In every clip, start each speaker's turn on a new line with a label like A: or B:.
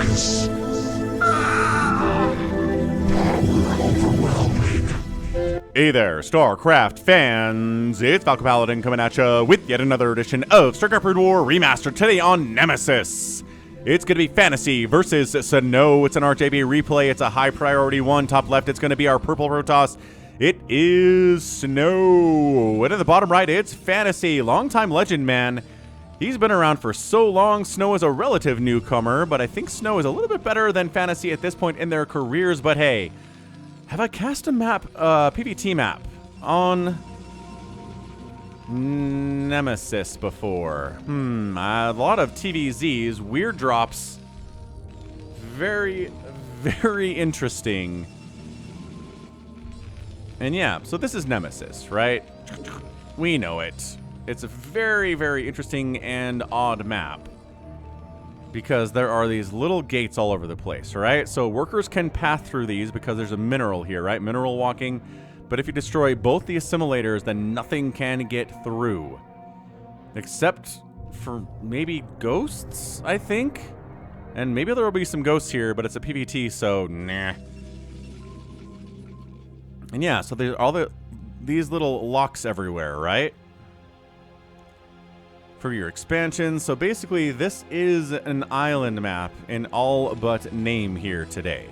A: this. Power overwhelming.
B: Hey there, StarCraft fans! It's Falcon Paladin coming at you with yet another edition of StarCraft Brood War Remastered today on Nemesis. It's going to be Fantasy versus Snow. It's an RJB replay. It's a high priority one. Top left, it's going to be our purple Protoss. It is Snow. And at the bottom right, it's Fantasy. Longtime legend, man. He's been around for so long. Snow is a relative newcomer, but I think Snow is a little bit better than Fantasy at this point in their careers. But hey, have I cast a map, PvT map on Nemesis before? A lot of TVZs, weird drops. Very, very interesting. And yeah, so this is Nemesis, right? We know it. It's a very, very interesting and odd map because there are these little gates all over the place, right? So workers can pass through these because there's a mineral here, right? Mineral walking. But if you destroy both the assimilators, then nothing can get through. Except for maybe ghosts, I think? And maybe there will be some ghosts here, but it's a PvT, so nah. And yeah, so there's all these little locks everywhere, right? For your expansion. So basically, this is an island map in all but name here today.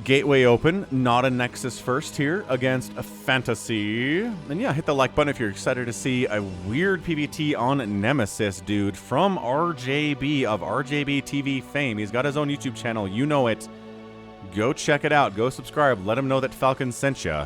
B: Gateway open, not a Nexus first here against a Fantasy. And yeah, hit the like button if you're excited to see a weird PvT on Nemesis, dude, from RJB of RJB TV fame. He's got his own YouTube channel, you know it. Go check it out. Go subscribe. Let him know that Falcon sent ya.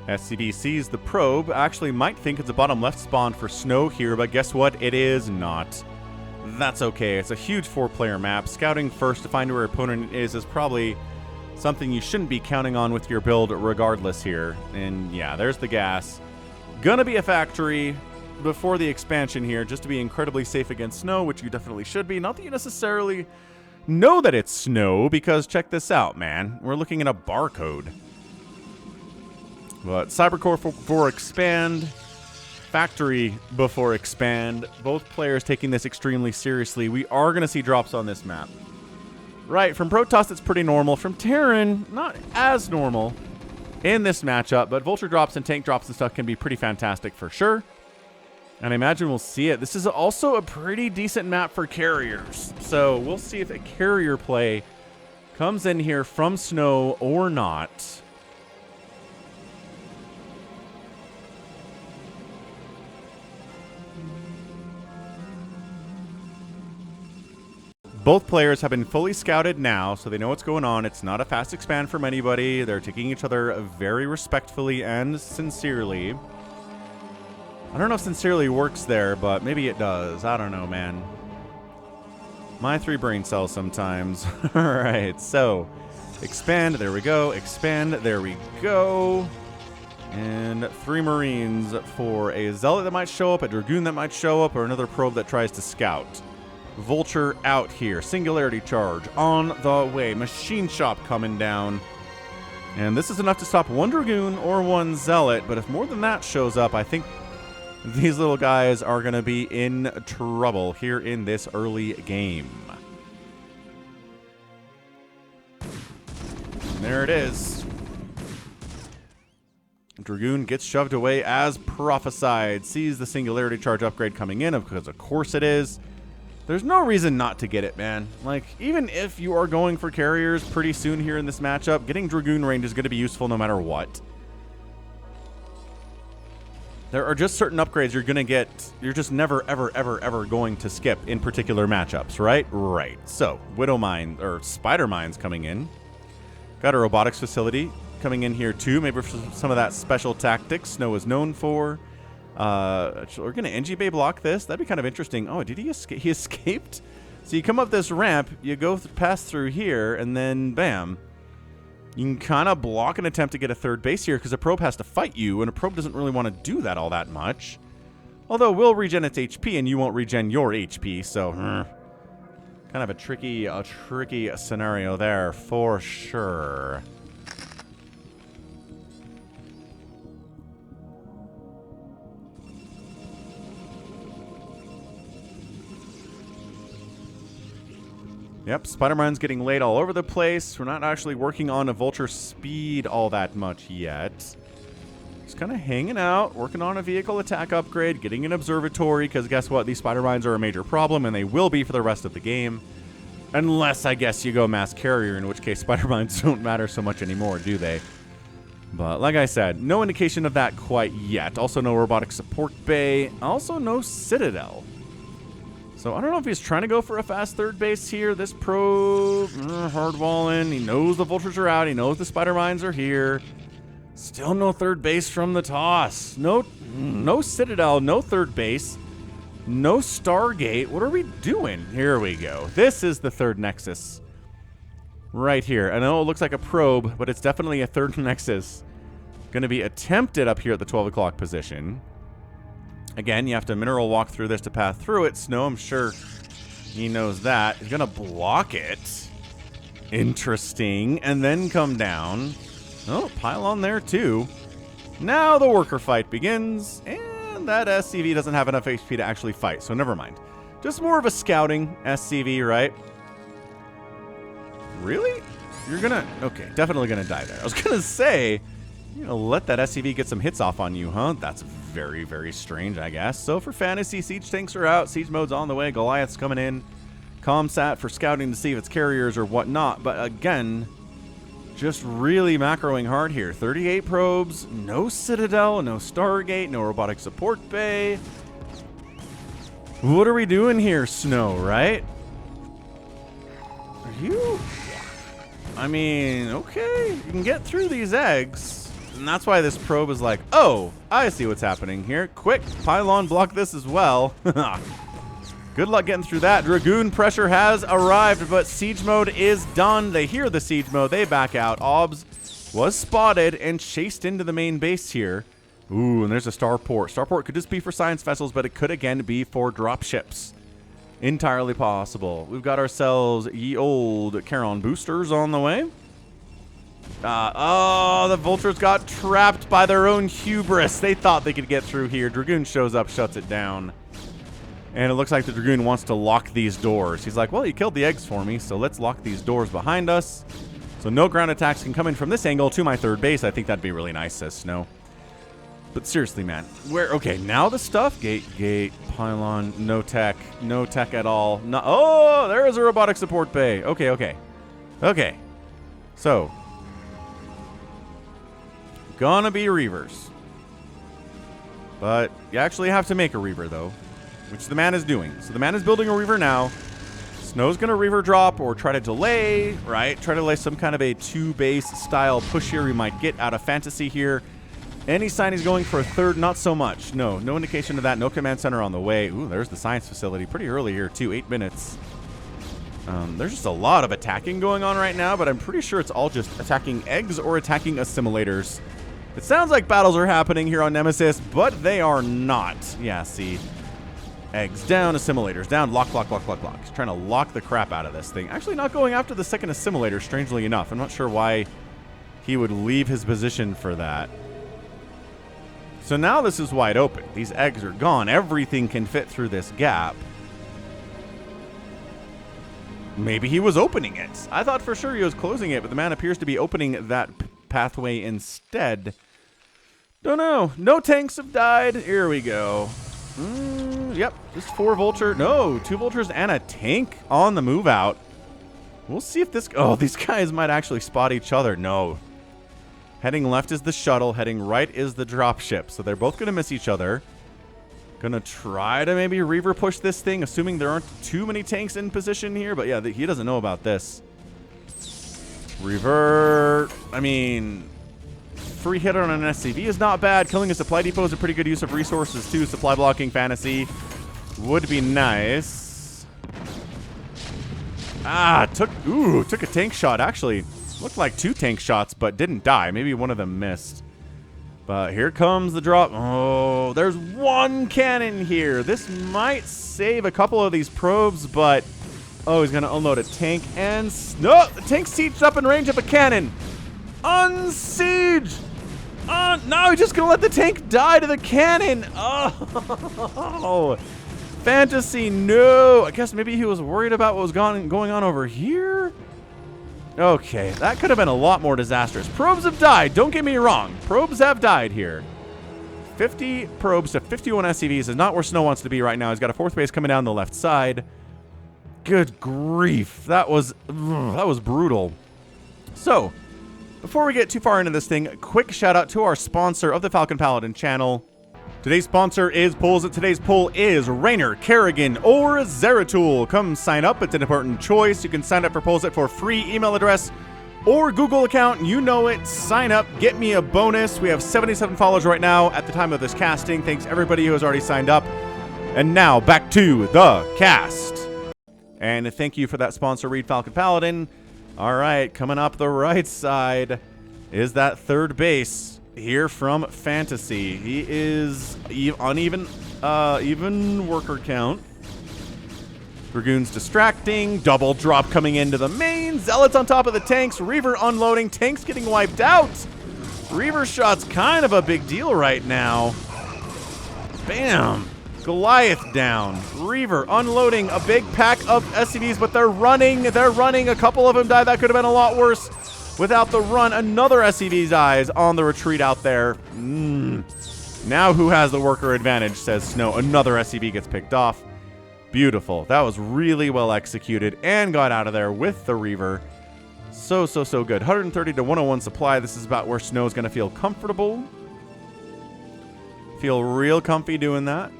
B: SCB sees the probe. Actually might think it's a bottom left spawn for Snow here, but guess what? It is not. That's okay. It's a huge 4-player map. Scouting first to find where your opponent is probably something you shouldn't be counting on with your build regardless here. And yeah, there's the gas. Gonna be a factory before the expansion here just to be incredibly safe against Snow, which you definitely should be. Not that you necessarily know that it's Snow, because check this out, man. We're looking at a barcode. But Cybercore for expand, factory before expand. Both players taking this extremely seriously. We are going to see drops on this map. Right, from Protoss it's pretty normal. From Terran, not as normal in this matchup. But Vulture drops and tank drops and stuff can be pretty fantastic for sure. And I imagine we'll see it. This is also a pretty decent map for carriers. So we'll see if a carrier play comes in here from Snow or not. Both players have been fully scouted now, so they know what's going on. It's not a fast expand from anybody. They're taking each other very respectfully and sincerely. I don't know if sincerely works there, but maybe it does. I don't know, man. My 3 brain cells sometimes. All right, so expand. There we go. Expand. There we go. And 3 Marines for a Zealot that might show up, a Dragoon that might show up, or another probe that tries to scout. Vulture out here. Singularity charge on the way. Machine shop coming down. And this is enough to stop 1 Dragoon or 1 Zealot. But if more than that shows up, I think these little guys are going to be in trouble here in this early game. There it is. Dragoon gets shoved away as prophesied. Sees the Singularity charge upgrade coming in, because of course it is. There's no reason not to get it, man. Like, even if you are going for carriers pretty soon here in this matchup, getting Dragoon range is going to be useful no matter what. There are just certain upgrades you're going to get, you're just never, ever, ever, ever going to skip in particular matchups, right? Right. So, Widow Mine, or Spider Mines coming in. Got a robotics facility coming in here too, maybe for some of that special tactics Snow is known for. We're going to NG Bay block this. That'd be kind of interesting. Oh, did he escape? He escaped? So you come up this ramp, you go pass through here, and then bam. You can kind of block an attempt to get a third base here because a probe has to fight you, and a probe doesn't really want to do that all that much. Although it will regen its HP, and you won't regen your HP, so kind of a tricky scenario there for sure. Yep, Spider-Man's getting laid all over the place. We're not actually working on a Vulture speed all that much yet. Just kind of hanging out, working on a vehicle attack upgrade, getting an observatory, because guess what? These Spider-Mines are a major problem, and they will be for the rest of the game. Unless, I guess, you go mass carrier, in which case Spider-Mines don't matter so much anymore, do they? But like I said, no indication of that quite yet. Also no robotic support bay. Also no Citadel. So I don't know if he's trying to go for a fast third base here. This probe, hardwalling. He knows the Vultures are out. He knows the Spider-Mines are here. Still no third base from the toss. No Citadel, no third base. No Stargate. What are we doing? Here we go. This is the third Nexus. Right here. I know it looks like a probe, but it's definitely a third Nexus. Going to be attempted up here at the 12 o'clock position. Again, you have to mineral walk through this to pass through it. Snow, I'm sure he knows that. He's going to block it. Interesting. And then come down. Oh, pylon there too. Now the worker fight begins. And that SCV doesn't have enough HP to actually fight, so never mind. Just more of a scouting SCV, right? Really? You're going to... Okay, definitely going to die there. I was going to say... You know, let that SCV get some hits off on you, huh? That's very, very strange, I guess. So for fantasy, siege tanks are out. Siege mode's on the way. Goliath's coming in. Comsat for scouting to see if it's carriers or whatnot. But again, just really macroing hard here. 38 probes, no Citadel, no Stargate, no robotic support bay. What are we doing here, Snow, right? Are you... I mean, okay. You can get through these eggs. And that's why this probe is like, oh, I see what's happening here. Quick, pylon block this as well. Good luck getting through that. Dragoon pressure has arrived, but siege mode is done. They hear the siege mode. They back out. OBS was spotted and chased into the main base here. Ooh, and there's a starport. Starport could just be for science vessels, but it could again be for drop ships. Entirely possible. We've got ourselves ye old Charon boosters on the way. Oh, the Vultures got trapped by their own hubris. They thought they could get through here. Dragoon shows up, shuts it down. And it looks like the Dragoon wants to lock these doors. He's like, well, you killed the eggs for me, so let's lock these doors behind us. So no ground attacks can come in from this angle to my third base. I think that'd be really nice, says Snow. But seriously, man, okay, now the stuff, gate, pylon, no tech at all. No, oh, there is a robotic support bay. Okay. So, gonna be Reavers. But you actually have to make a Reaver, though, which the man is doing. So the man is building a Reaver now. Snow's gonna Reaver drop or try to delay, right? Try to delay some kind of a two-base style push here we might get out of fantasy here. Any sign he's going for a third? Not so much. No indication of that. No command center on the way. Ooh, there's the science facility. Pretty early here, too. 8 minutes. There's just a lot of attacking going on right now, but I'm pretty sure it's all just attacking eggs or attacking assimilators. It sounds like battles are happening here on Nemesis, but they are not. Yeah, see. Eggs down, assimilators down, lock. He's trying to lock the crap out of this thing. Actually not going after the second assimilator, strangely enough. I'm not sure why he would leave his position for that. So now this is wide open. These eggs are gone. Everything can fit through this gap. Maybe he was opening it. I thought for sure he was closing it, but the man appears to be opening that pathway instead. Don't know. No tanks have died. Here we go. Yep, just 4 vulture. No, 2 vultures and a tank on the move out. We'll see if this... Oh, these guys might actually spot each other. No. Heading left is the shuttle. Heading right is the dropship. So they're both going to miss each other. Going to try to maybe Reaver push this thing, assuming there aren't too many tanks in position here. But yeah, he doesn't know about this. Reaver. I mean, free hit on an SCV is not bad. Killing a supply depot is a pretty good use of resources too. Supply blocking fantasy would be nice. Took a tank shot actually. Looked like 2 tank shots, but didn't die. Maybe one of them missed. But here comes the drop. Oh, there's 1 cannon here. This might save a couple of these probes, but... Oh, he's going to unload a tank and... No! The tank's sieged up in range of a cannon. Unsiege! No, he's just going to let the tank die to the cannon. Oh! Fantasy, no! I guess maybe he was worried about what was going on over here? Okay, that could have been a lot more disastrous. Probes have died, don't get me wrong. Probes have died here. 50 probes to 51 SCVs is not where Snow wants to be right now. He's got a 4th base coming down the left side. Good grief. That was brutal. So, before we get too far into this thing, a quick shout out to our sponsor of the Falcon Paladin channel. Today's sponsor is Polls. Today's poll is Rainer, Kerrigan, or Zeratul. Come sign up. It's an important choice. You can sign up for Polls for free email address or Google account. You know it. Sign up. Get me a bonus. We have 77 followers right now at the time of this casting. Thanks everybody who has already signed up. And now back to the cast. And thank you for that sponsor, Read Falcon Paladin. All right, coming up the right side is that 3rd base. Here from Fantasy. He is uneven even worker count. Dragoons distracting. Double drop coming into the main. Zealots on top of the tanks. Reaver unloading. Tanks getting wiped out. Reaver shot's kind of a big deal right now. Bam. Goliath down. Reaver unloading a big pack of SCVs, but they're running. A couple of them died. That could have been a lot worse. Without the run, another SCV dies on the retreat out there. Now who has the worker advantage, says Snow. Another SCV gets picked off. Beautiful. That was really well executed and got out of there with the Reaver. So good. 130 to 101 supply. This is about where Snow's going to feel comfortable. Feel real comfy doing that.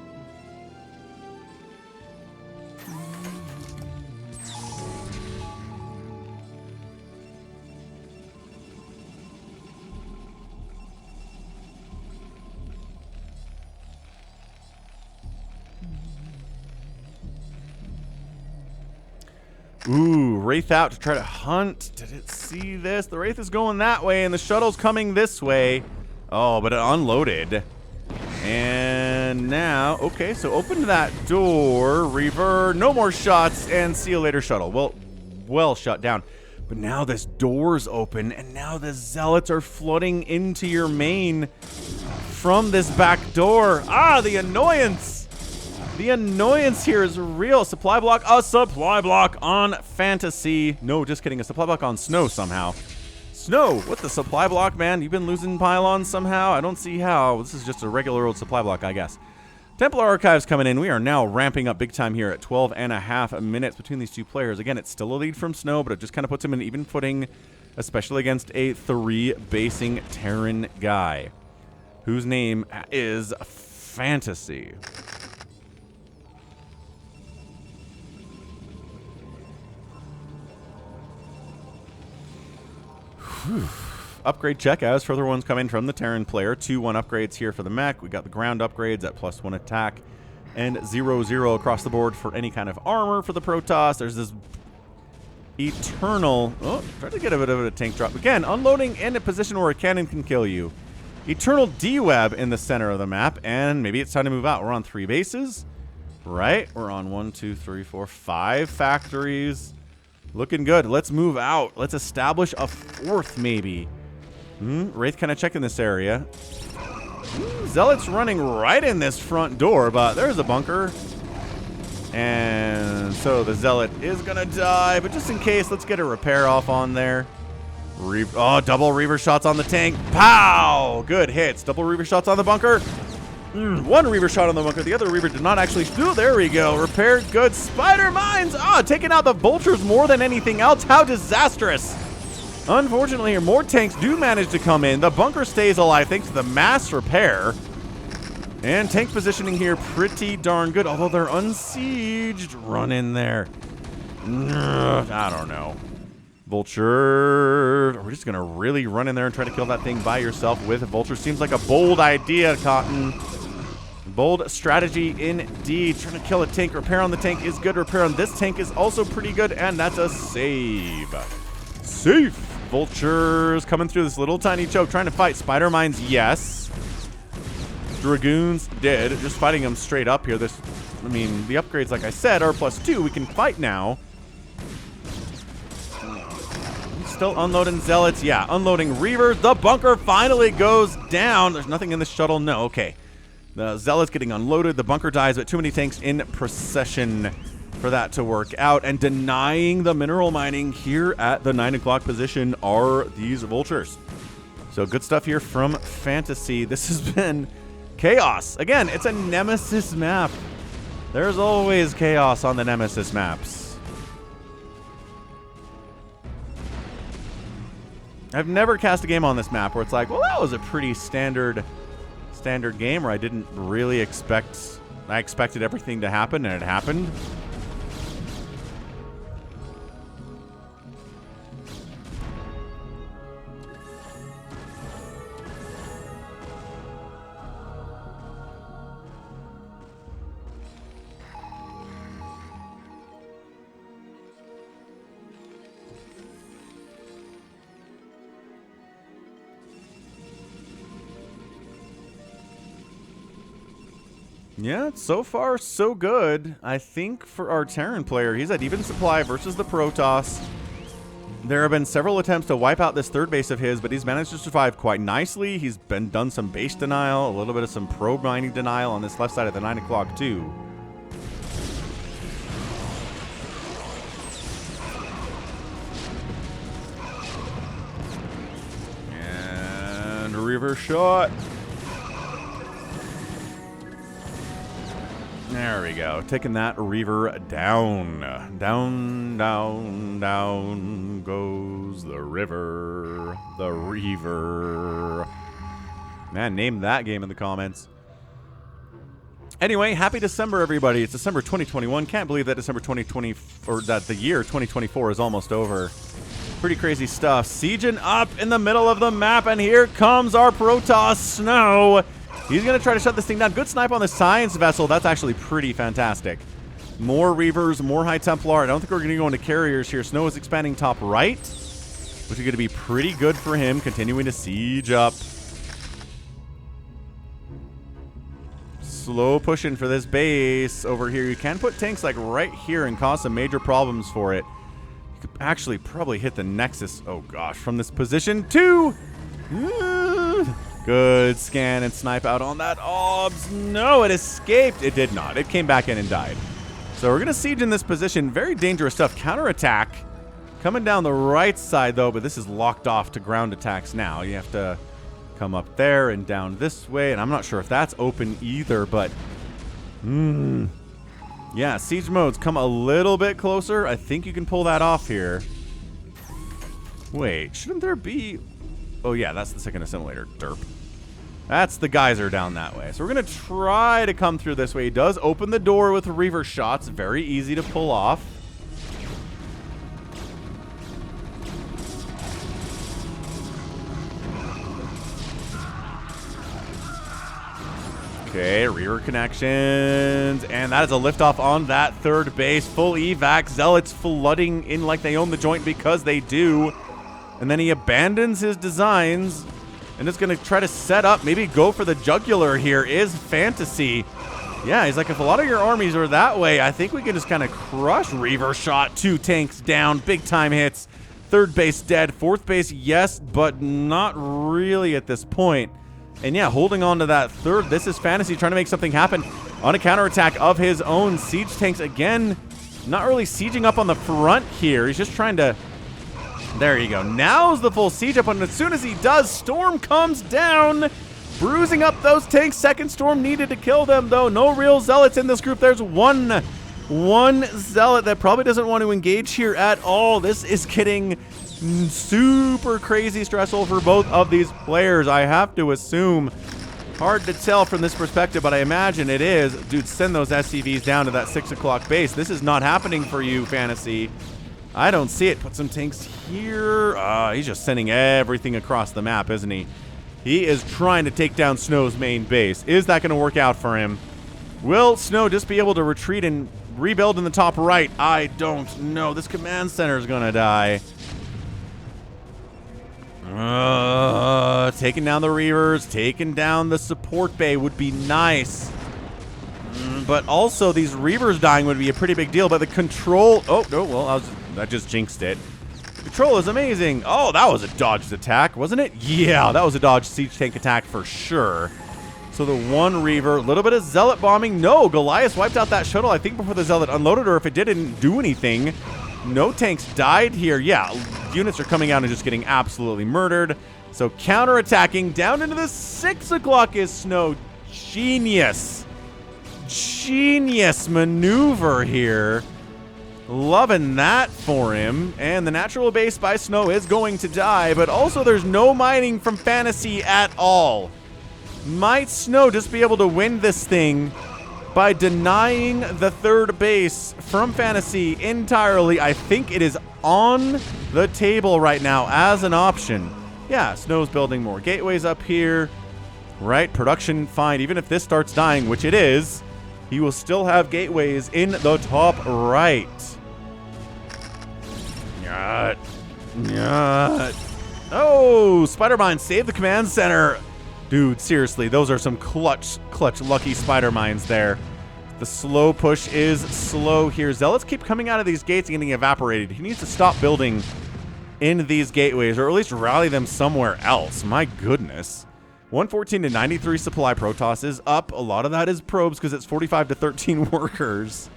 B: Ooh, Wraith out to try to hunt. Did it see this? The Wraith is going that way, and the shuttle's coming this way. Oh, but it unloaded. And now, okay, so open that door. Reaver, no more shots, and see you later, shuttle. Well shut down. But now this door's open, and now the Zealots are flooding into your main from this back door. Ah, the annoyance. The annoyance here is real. Supply block. A supply block on Fantasy. No, just kidding. A supply block on Snow somehow. Snow, what the supply block, man? You've been losing pylons somehow? I don't see how. This is just a regular old supply block, I guess. Templar Archives coming in. We are now ramping up big time here at 12.5 minutes between these two players. Again, it's still a lead from Snow, but it just kind of puts him in even footing, especially against a 3-basing Terran guy, whose name is Fantasy. Whew. Upgrade check as further ones coming from the Terran player. 2-1 upgrades here for the mech. We got the ground upgrades at +1 attack and 0-0 across the board for any kind of armor for the Protoss. There's this Eternal. Oh, try to get a bit of a tank drop. Again, unloading in a position where a cannon can kill you. Eternal D-Web in the center of the map, and maybe it's time to move out. We're on 3 bases, right? We're on 1, 2, 3, 4, 5 factories. Looking good. Let's move out. Let's establish a 4th, maybe. Wraith kind of checking this area. Zealot's running right in this front door, but there's a bunker. And so the Zealot is going to die, but just in case, let's get a repair off on there. Oh, double Reaver shots on the tank. Pow! Good hits. Double Reaver shots on the bunker. 1 Reaver shot on the bunker. The other Reaver did not actually... Oh, there we go. Repaired. Good. Spider mines. Taking out the vultures more than anything else. How disastrous. Unfortunately, here, more tanks do manage to come in. The bunker stays alive thanks to the mass repair. And tank positioning here pretty darn good. Although they're unsieged. Run in there. I don't know. Vulture. We're just going to really run in there and try to kill that thing by yourself with a Vulture. Seems like a bold idea, Cotton. Bold strategy indeed. Trying to kill a tank. Repair on the tank is good. Repair on this tank is also pretty good. And that's a save. Safe Vultures coming through this little tiny choke, trying to fight. Spider Mines, yes. Dragoons dead. Just fighting them straight up here. This, I mean, the upgrades, like I said, are +2. We can fight now. Still unloading Zealots. Yeah, unloading Reavers. The bunker finally goes down. There's nothing in the shuttle. No, okay. The Zealots getting unloaded. The bunker dies, but too many tanks in procession for that to work out. And denying the mineral mining here at the 9 o'clock position are these Vultures. So good stuff here from Fantasy. This has been chaos. Again, it's a Nemesis map. There's always chaos on the Nemesis maps. I've never cast a game on this map where it's like, well, that was a pretty standard game where I didn't really expect, I expected everything to happen and it happened. Yeah, so far so good. I think for our Terran player, he's at even supply versus the Protoss. There have been several attempts to wipe out this third base of his, but he's managed to survive quite nicely. He's done some base denial, a little bit of some probe mining denial on this left side of the 9 o'clock too. And reverse shot. There we go. Taking that Reaver down. Down, down, down goes the river. The Reaver. Man, name that game in the comments. Anyway, happy December, everybody. It's December 2021. Can't believe that December 2020, or that the year 2024 is almost over. Pretty crazy stuff. Sieging up in the middle of the map, and here comes our Protoss Snow. He's going to try to shut this thing down. Good snipe on the Science Vessel. That's actually pretty fantastic. More Reavers, more High Templar. I don't think we're going to go into carriers here. Snow is expanding top right, which is going to be pretty good for him, continuing to siege up. Slow pushing for this base over here. You can put tanks like right here and cause some major problems for it. You could actually probably hit the Nexus. Oh gosh, from this position too. Good scan and snipe out on that OBS. No, it escaped. It did not. It came back in and died. So we're going to siege in this position. Very dangerous stuff. Counterattack coming down the right side, though, but this is locked off to ground attacks now. You have to come up there and down this way, and I'm not sure if that's open either, but yeah, siege modes come a little bit closer. I think you can pull that off here. Wait, shouldn't there be... Oh, yeah, that's the second assimilator. Derp. That's the geyser down that way. So we're going to try to come through this way. He does open the door with Reaver shots. Very easy to pull off. Okay, Reaver connections. And that is a liftoff on that third base. Full evac. Zealots flooding in like they own the joint because they do. And then he abandons his designs and is going to try to set up, maybe go for the jugular here. Is Fantasy. Yeah, he's like, if a lot of your armies are that way, I think we can just kind of crush. Reaver shot, 2 tanks down, big time hits. Third base dead, fourth base, yes, but not really at this point. And yeah, holding on to that third. This is Fantasy trying to make something happen on a counterattack of his own. Siege tanks again, not really sieging up on the front here. He's just trying to... There you go. Now's the full siege up, and as soon as he does, Storm comes down, bruising up those tanks. Second Storm needed to kill them, though. No real Zealots in this group. There's one Zealot that probably doesn't want to engage here at all. This is getting super crazy stressful for both of these players, I have to assume. Hard to tell from this perspective, but I imagine it is. Dude, send those SCVs down to that 6 o'clock base. This is not happening for you, Fantasy. I don't see it. Put some tanks here. He's just sending everything across the map, isn't he? He is trying to take down Snow's main base. Is that going to work out for him? Will Snow just be able to retreat and rebuild in the top right? I don't know. This command center is going to die. Taking down the Reavers, taking down the support bay would be nice. But also, these Reavers dying would be a pretty big deal. But the control... Oh, no, well, that just jinxed it. Control is amazing. Oh, that was a dodged attack, wasn't it? Yeah, that was a dodged siege tank attack for sure. So the one Reaver, a little bit of Zealot bombing. No, Goliath wiped out that shuttle, I think, before the Zealot unloaded, or if it didn't do anything. No tanks died here. Yeah, units are coming out and just getting absolutely murdered. So counterattacking down into the 6 o'clock is Snow. Genius. Genius maneuver here. Loving that for him. And the natural base by Snow is going to die, but also there's no mining from Fantasy at all. Might Snow just be able to win this thing by denying the third base from Fantasy entirely? I think it is on the table right now as an option. Yeah, Snow's building more gateways up here. Right, production fine. Even if this starts dying, which it is, he will still have gateways in the top right. Oh, Spider-Mine saved the command center. Dude, seriously, those are some clutch lucky spider mines there. The slow push is slow here. Zealots keep coming out of these gates and getting evaporated. He needs to stop building in these gateways, or at least rally them somewhere else. My goodness. 114 to 93 supply Protoss is up. A lot of that is probes because it's 45 to 13 workers.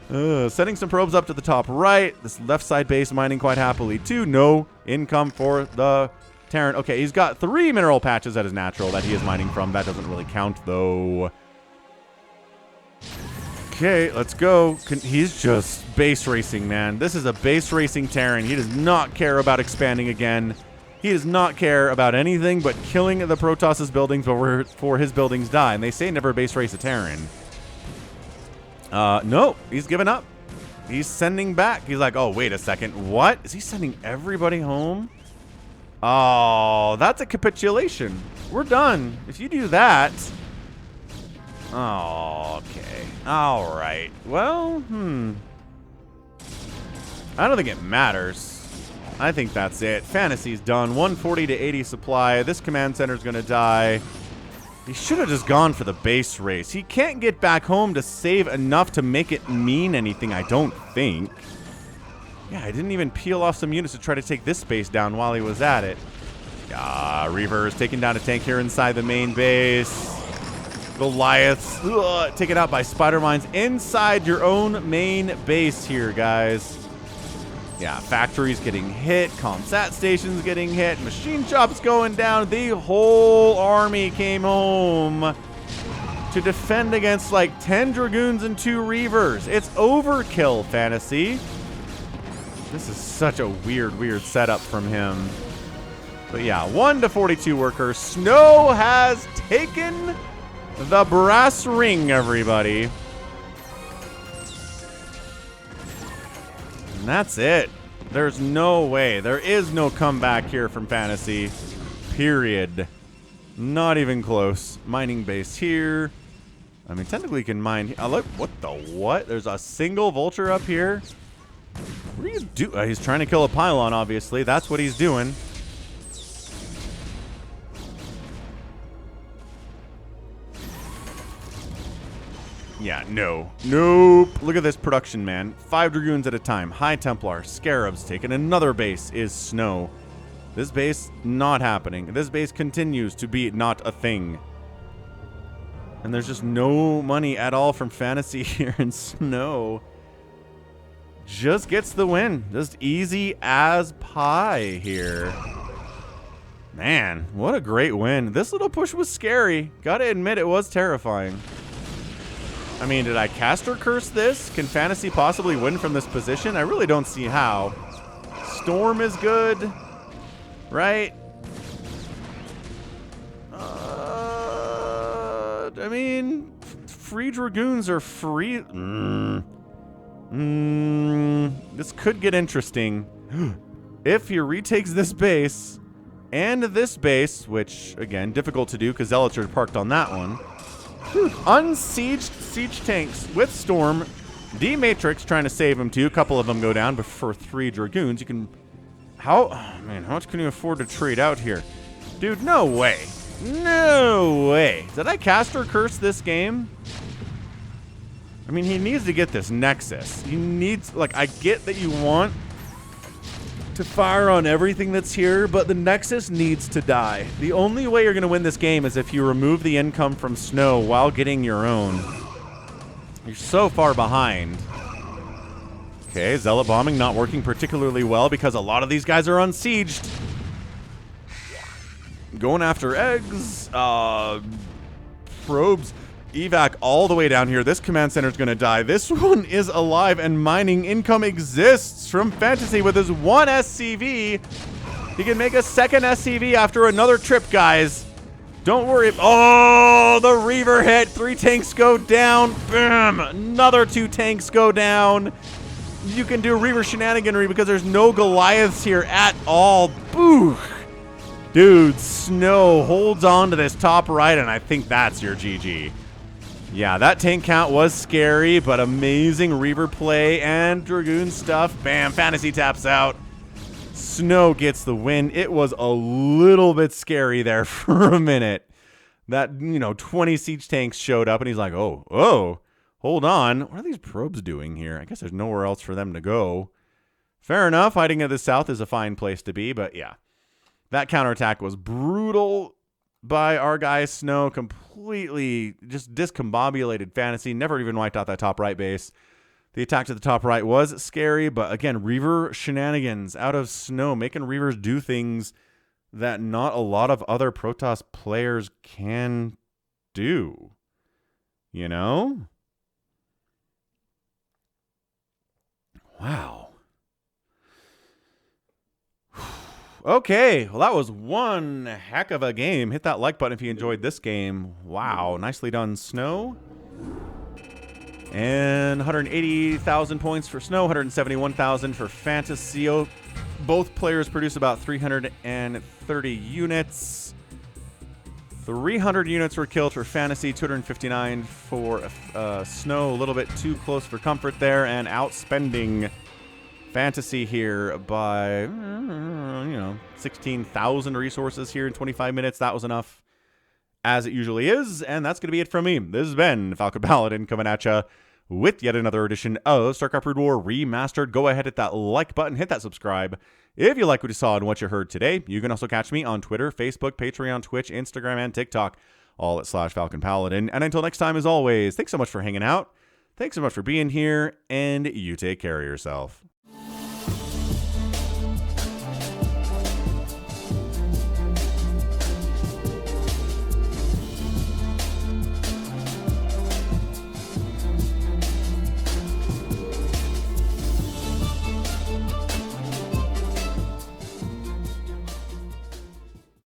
B: Sending some probes up to the top right. This left side base mining quite happily too. No income for the Terran. Okay, he's got 3 mineral patches at his natural that he is mining from. That doesn't really count, though. Okay, let's go. He's just base racing, man. This is a base racing Terran. He does not care about expanding again. He does not care about anything but killing the Protoss's buildings before his buildings die. And they say never base race a Terran. No, he's given up. He's sending back. He's like, oh, wait a second. What? Is he sending everybody home? Oh, that's a capitulation. We're done. If you do that... Oh, okay. All right. Well, I don't think it matters. I think that's it. Fantasy's done. 140 to 80 supply. This command center's going to die. He should have just gone for the base race. He can't get back home to save enough to make it mean anything, I don't think. Yeah, I didn't even peel off some units to try to take this base down while he was at it. Reaver is taking down a tank here inside the main base. Goliaths taken out by spider mines inside your own main base here, guys. Yeah, factories getting hit, comsat stations getting hit, machine shops going down. The whole army came home to defend against like 10 Dragoons and 2 Reavers. It's overkill, Fantasy. This is such a weird setup from him. But yeah, 1 to 42 workers. Snow has taken the brass ring, everybody. And that's it. There's no way. There is no comeback here from Fantasy. Period. Not even close. Mining base here. I mean, technically you can mine. Look, what the what? There's a single vulture up here. What are you doing? He's trying to kill a pylon, obviously. That's what he's doing. Yeah, no. Nope. Look at this production, man. 5 Dragoons at a time. High Templar. Scarabs taking another base is Snow. This base, not happening. This base continues to be not a thing. And there's just no money at all from Fantasy here, and Snow just gets the win. Just easy as pie here. Man, what a great win. This little push was scary. Gotta admit, it was terrifying. I mean, did I caster curse this? Can Fantasy possibly win from this position? I really don't see how. Storm is good, right? I mean, free Dragoons are free. This could get interesting. If he retakes this base and this base, which, again, difficult to do because Zealots are parked on that one. Dude, unsieged siege tanks with Storm. D-Matrix trying to save him too. A couple of them go down, but for 3 Dragoons, you can How, oh, man, how much can you afford to trade out here? Dude, no way. No way. Did I cast or curse this game? I mean, he needs to get this Nexus. He needs, like, I get that you want to fire on everything that's here, but the Nexus needs to die. The only way you're going to win this game is if you remove the income from Snow while getting your own. You're so far behind. Okay, Zealot Bombing not working particularly well because a lot of these guys are unsieged. Going after eggs, probes, evac all the way down here. This command center is going to die. This one is alive and mining. Income exists from Fantasy with his one SCV. He can make a second SCV after another trip, guys. Don't worry. Oh, the Reaver hit. 3 tanks go down. Bam. Another 2 tanks go down. You can do Reaver shenaniganry because there's no Goliaths here at all. Boo. Dude, Snow holds on to this top right, and I think that's your GG. Yeah, that tank count was scary, but amazing Reaver play and Dragoon stuff. Bam, Fantasy taps out. Snow gets the win. It was a little bit scary there for a minute. That, 20 siege tanks showed up, and he's like, oh, hold on. What are these probes doing here? I guess there's nowhere else for them to go. Fair enough. Hiding to the south is a fine place to be, but yeah. That counterattack was brutal by our guy Snow. Completely just discombobulated Fantasy. Never even wiped out that top right base. The attack to the top right was scary, but again, Reaver shenanigans out of Snow, making Reavers do things that not a lot of other Protoss players can do. You know? Wow. Okay, well, that was one heck of a game. Hit that like button if you enjoyed this game. Wow, nicely done, Snow. And 180,000 points for Snow, 171,000 for Fantasy. Both players produce about 330 units. 300 units were killed for Fantasy, 259 for Snow. A little bit too close for comfort there, and outspending Fantasy here by, 16,000 resources here in 25 minutes. That was enough, as it usually is, and that's going to be it from me. This has been Falcon Paladin coming at you with yet another edition of StarCraft Brood War Remastered. Go ahead, hit that like button, hit that subscribe. If you like what you saw and what you heard today, you can also catch me on Twitter, Facebook, Patreon, Twitch, Instagram, and TikTok, all at /Falcon Paladin. And until next time, as always, thanks so much for hanging out. Thanks so much for being here, and you take care of yourself.